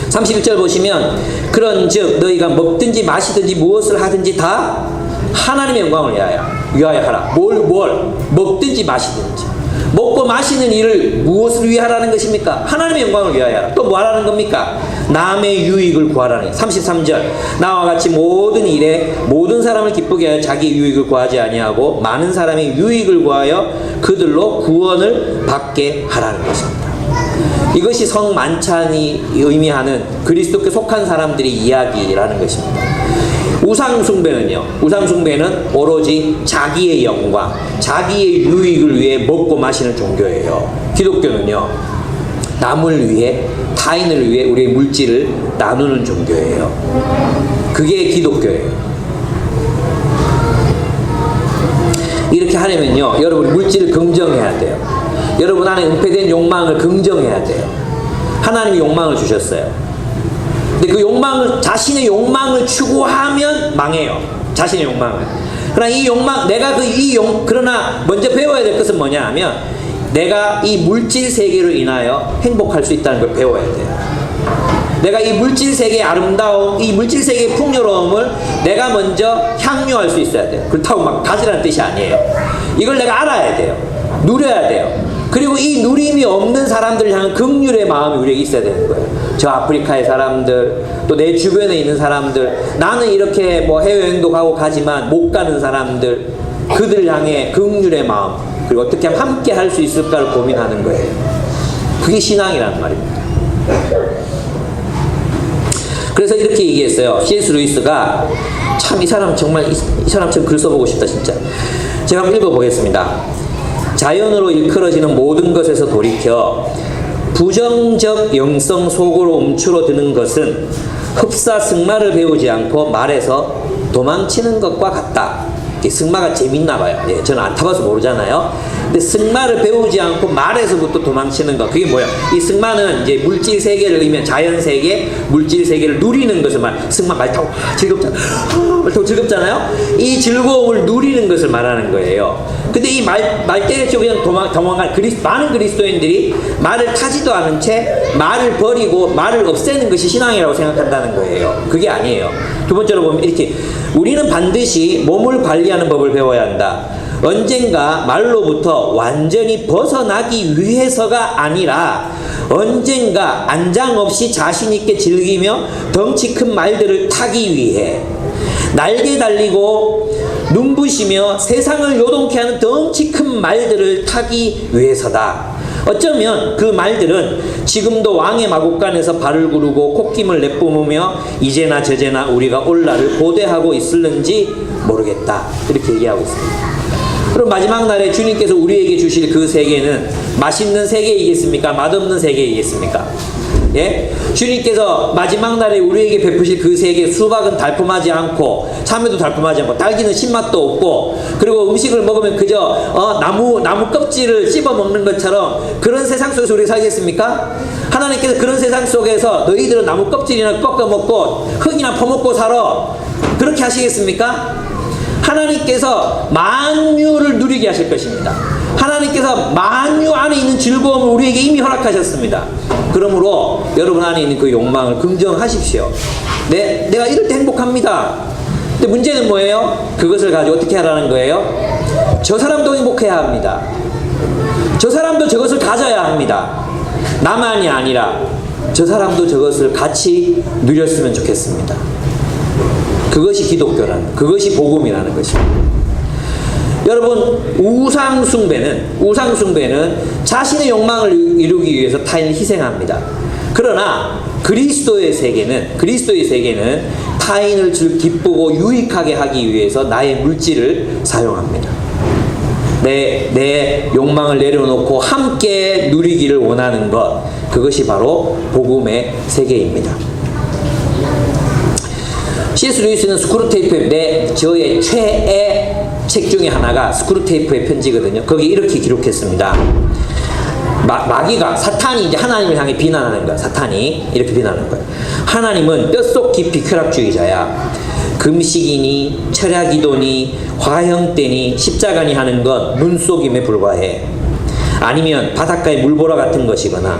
[SPEAKER 1] 31절 보시면, 그런즉 너희가 먹든지 마시든지 무엇을 하든지 다 하나님의 영광을 위하여 하라. 먹든지 마시든지. 먹고 마시는 일을 무엇을 위해 하라는 것입니까? 하나님의 영광을 위하여 하라. 또 뭐 하라는 겁니까? 남의 유익을 구하라는. 33절 나와 같이 모든 일에 모든 사람을 기쁘게 하여 자기 유익을 구하지 아니하고 많은 사람의 유익을 구하여 그들로 구원을 받게 하라는 것입니다. 이것이 성만찬이 의미하는 그리스도께 속한 사람들의 이야기라는 것입니다. 우상숭배는 오로지 자기의 영광, 자기의 유익을 위해 먹고 마시는 종교예요. 기독교는요, 남을 위해, 타인을 위해 우리의 물질을 나누는 종교예요. 그게 기독교예요. 이렇게 하려면요, 여러분 물질을 긍정해야 돼요. 여러분 안에 은폐된 욕망을 긍정해야 돼요. 하나님이 욕망을 주셨어요. 근데 그 자신의 욕망을 추구하면 망해요. 자신의 욕망을. 그러나 먼저 배워야 될 것은 뭐냐 하면, 내가 이 물질 세계를 인하여 행복할 수 있다는 걸 배워야 돼요. 내가 이 물질 세계의 아름다움, 이 물질 세계의 풍요로움을 내가 먼저 향유할 수 있어야 돼요. 그렇다고 막 가지라는 뜻이 아니에요. 이걸 내가 알아야 돼요. 누려야 돼요. 그리고 이 누림이 없는 사람들을 향한 긍휼의 마음이 우리에게 있어야 되는 거예요. 저 아프리카의 사람들, 또 내 주변에 있는 사람들, 나는 이렇게 해외여행도 가지만 못 가는 사람들, 그들을 향해 긍휼의 마음, 그리고 어떻게 하면 함께 할 수 있을까를 고민하는 거예요. 그게 신앙이라는 말입니다. 그래서 이렇게 얘기했어요. C.S. 루이스가 참 이 사람처럼 글 써보고 싶다 진짜. 제가 한번 읽어보겠습니다. 자연으로 일컬어지는 모든 것에서 돌이켜 부정적 영성 속으로 움츠러드는 것은 흡사 승마를 배우지 않고 말에서 도망치는 것과 같다. 승마가 재밌나 봐요. 예, 저는 안 타봐서 모르잖아요. 근데 승마를 배우지 않고 말에서부터 도망치는 것, 그게 뭐야? 이 승마는 이제 물질 세계를 의미한 자연 세계, 물질 세계를 누리는 것을 승마 말 타고 즐겁잖아요. 이 즐거움을 누리는 것을 말하는 거예요. 근데 이 말대를 그냥 도망간 많은 그리스도인들이 말을 타지도 않은 채 말을 버리고 말을 없애는 것이 신앙이라고 생각한다는 거예요. 그게 아니에요. 두 번째로 보면 이렇게, 우리는 반드시 몸을 관리하는 법을 배워야 한다. 언젠가 말로부터 완전히 벗어나기 위해서가 아니라 언젠가 안장 없이 자신 있게 즐기며 덩치 큰 말들을 타기 위해, 날개 달리고 눈부시며 세상을 요동케 하는 덩치 큰 같은 말들을 타기 위해서다. 어쩌면 그 말들은 지금도 왕의 마곡간에서 발을 구르고 콧김을 내뿜으며 이제나 저제나 우리가 올라를 고대하고 있을는지 모르겠다. 이렇게 얘기하고 있습니다. 그럼 마지막 날에 주님께서 우리에게 주실 그 세계는 맛있는 세계이겠습니까? 맛없는 세계이겠습니까? 예? 주님께서 마지막 날에 우리에게 베푸실 그 세계, 수박은 달콤하지 않고 참외도 달콤하지 않고 딸기는 신맛도 없고, 그리고 음식을 먹으면 그저 나무 껍질을 씹어 먹는 것처럼 그런 세상 속에서 우리가 살겠습니까? 하나님께서 그런 세상 속에서 너희들은 나무 껍질이나 꺾어 먹고 흙이나 퍼먹고 살아, 그렇게 하시겠습니까? 하나님께서 만유를 누리게 하실 것입니다. 하나님께서 만유 안에 있는 즐거움을 우리에게 이미 허락하셨습니다. 그러므로 여러분 안에 있는 그 욕망을 긍정하십시오. 내가 이럴 때 행복합니다. 근데 문제는 뭐예요? 그것을 가지고 어떻게 하라는 거예요? 저 사람도 행복해야 합니다. 저 사람도 저것을 가져야 합니다. 나만이 아니라 저 사람도 저것을 같이 누렸으면 좋겠습니다. 그것이 기독교라는, 그것이 복음이라는 것입니다. 여러분, 우상숭배는 자신의 욕망을 이루기 위해서 타인을 희생합니다. 그러나 그리스도의 세계는 타인을 기쁘고 유익하게 하기 위해서 나의 물질을 사용합니다. 내 욕망을 내려놓고 함께 누리기를 원하는 것, 그것이 바로 복음의 세계입니다. C.S. 루이스는 스크루테이프의 저의 최애 책 중에 하나가 스크루테이프의 편지거든요. 거기 이렇게 기록했습니다. 마귀가, 사탄이 이제 하나님을 향해 비난하는 거야. 사탄이 이렇게 비난하는 거야. 하나님은 뼛속 깊이 쾌락주의자야. 금식이니 철야기도니 화형대니 십자가니 하는 건 눈속임에 불과해. 아니면 바닷가의 물보라 같은 것이거나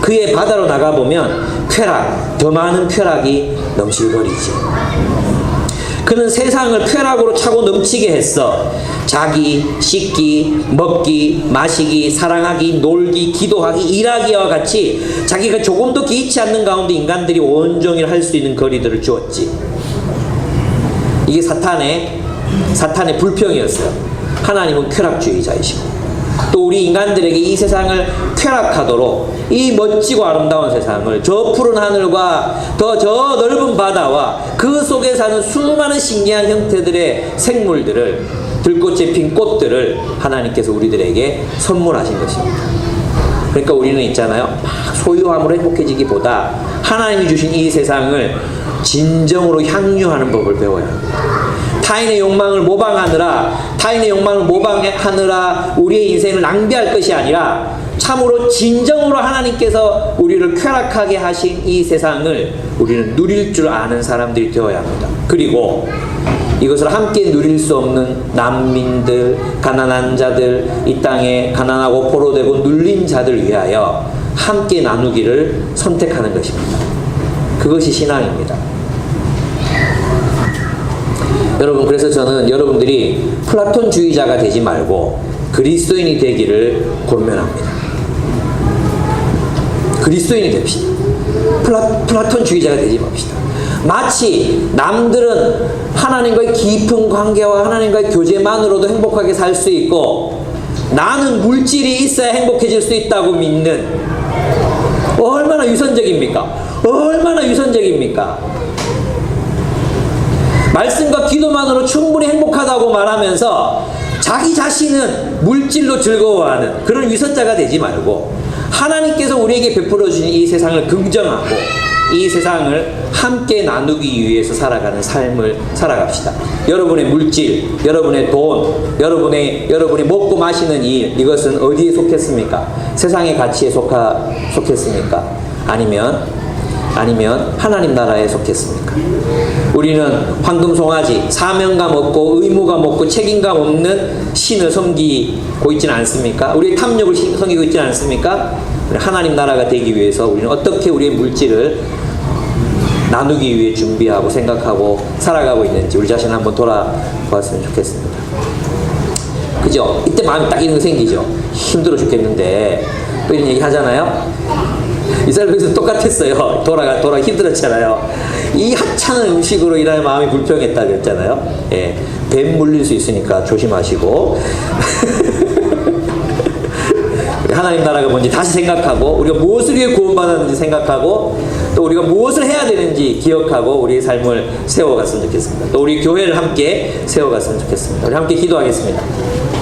[SPEAKER 1] 그의 바다로 나가보면 더 많은 쾌락이 넘실거리지. 그는 세상을 쾌락으로 차고 넘치게 했어. 자기, 씻기, 먹기, 마시기, 사랑하기, 놀기, 기도하기, 일하기와 같이 자기가 조금도 개의치 않는 가운데 인간들이 온종일 할 수 있는 거리들을 주었지. 이게 사탄의 불평이었어요. 하나님은 쾌락주의자이시고, 또 우리 인간들에게 이 세상을 쾌락하도록, 이 멋지고 아름다운 세상을, 저 푸른 하늘과 저 넓은 바다와 그 속에 사는 수많은 신기한 형태들의 생물들을, 들꽃에 핀 꽃들을 하나님께서 우리들에게 선물하신 것입니다. 그러니까 우리는 있잖아요, 막 소유함으로 행복해지기보다 하나님이 주신 이 세상을 진정으로 향유하는 법을 배워야 합니다. 타인의 욕망을 모방하느라 우리의 인생을 낭비할 것이 아니라 참으로 진정으로 하나님께서 우리를 쾌락하게 하신 이 세상을 우리는 누릴 줄 아는 사람들이 되어야 합니다. 그리고 이것을 함께 누릴 수 없는 난민들, 가난한 자들, 이 땅에 가난하고 포로되고 눌린 자들 위하여 함께 나누기를 선택하는 것입니다. 그것이 신앙입니다. 여러분, 그래서 저는 여러분들이 플라톤주의자가 되지 말고 그리스도인이 되기를 권면합니다. 그리스도인이 됩시다. 플라톤주의자가 되지 맙시다. 마치 남들은 하나님과의 깊은 관계와 하나님과의 교제만으로도 행복하게 살 수 있고 나는 물질이 있어야 행복해질 수 있다고 믿는, 얼마나 유선적입니까? 말씀과 기도만으로 충분히 행복하다고 말하면서 자기 자신은 물질로 즐거워하는 그런 위선자가 되지 말고 하나님께서 우리에게 베풀어 주신 이 세상을 긍정하고 이 세상을 함께 나누기 위해서 살아가는 삶을 살아갑시다. 여러분의 물질, 여러분의 돈, 여러분이 먹고 마시는 일, 이것은 어디에 속했습니까? 세상의 가치에 속했습니까? 아니면 하나님 나라에 속했습니까? 우리는 황금 송아지, 사명감 없고 의무감 없고 책임감 없는 신을 섬기고 있지는 않습니까? 우리의 탐욕을 섬기고 있지는 않습니까? 하나님 나라가 되기 위해서 우리는 어떻게 우리의 물질을 나누기 위해 준비하고 생각하고 살아가고 있는지 우리 자신 한번 돌아보았으면 좋겠습니다. 그죠? 이때 마음이 딱 이런 거 생기죠. 힘들어 죽겠는데 또 이런 얘기 하잖아요. 이스라엘에서 똑같았어요. 돌아 힘들었잖아요. 이 하찮은 음식으로 인하여 마음이 불평했다 그랬잖아요. 예, 뱀 물릴 수 있으니까 조심하시고 하나님 나라가 뭔지 다시 생각하고 우리가 무엇을 위해 구원받았는지 생각하고 또 우리가 무엇을 해야 되는지 기억하고 우리의 삶을 세워갔으면 좋겠습니다. 또 우리 교회를 함께 세워갔으면 좋겠습니다. 우리 함께 기도하겠습니다.